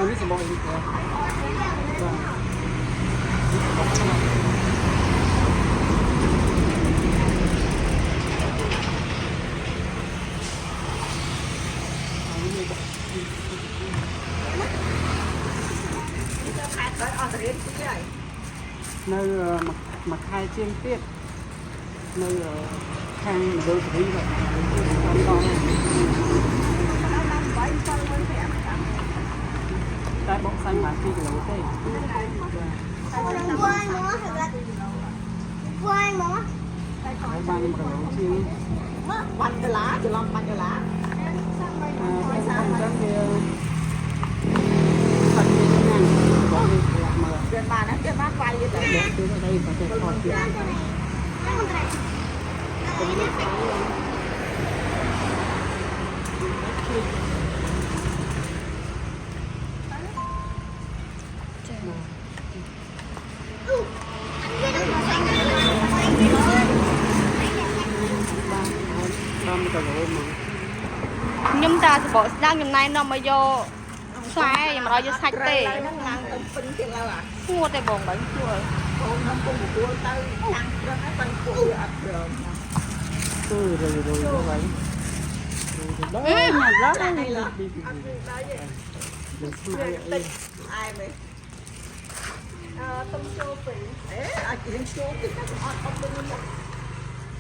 នេះសម្បកនេះបាទនៅមួយខែជាងទៀតនៅខាងមណ្ឌលសេរីបាទតែបកសាញ់បាន2គីឡូទេបាន1គីឡូជាងបាញ់ដុល្លារច្រឡំបាញ់ដុល្លារអញ្ចឹងវាសាច់វាញ៉ាំបងនេះមើលវាបានវាបានវាយទៅទៅđâyបើទៅថតទៀតខ្ញុំតាសបកស្ដាងចំណាយនាំមកយកខ្សែខ្ញុំរកយកសាច់ទេហ្នឹងឡើងទៅពេញទៀតឡើយឈួតទេបងបាញ់ឈួតបងខ្ញុំពុំគួរទៅខាងព្រឹកហើយបាញ់ពួកវាអត់ព្រមទៅរយទៅវិញដល់ដល់នេះឡើយអត់ដែរទេនឹងស្មាយអីអែមែនទុំចូលពេញអេអាចរៀងចូលតិចទៅអត់អត់ទៅ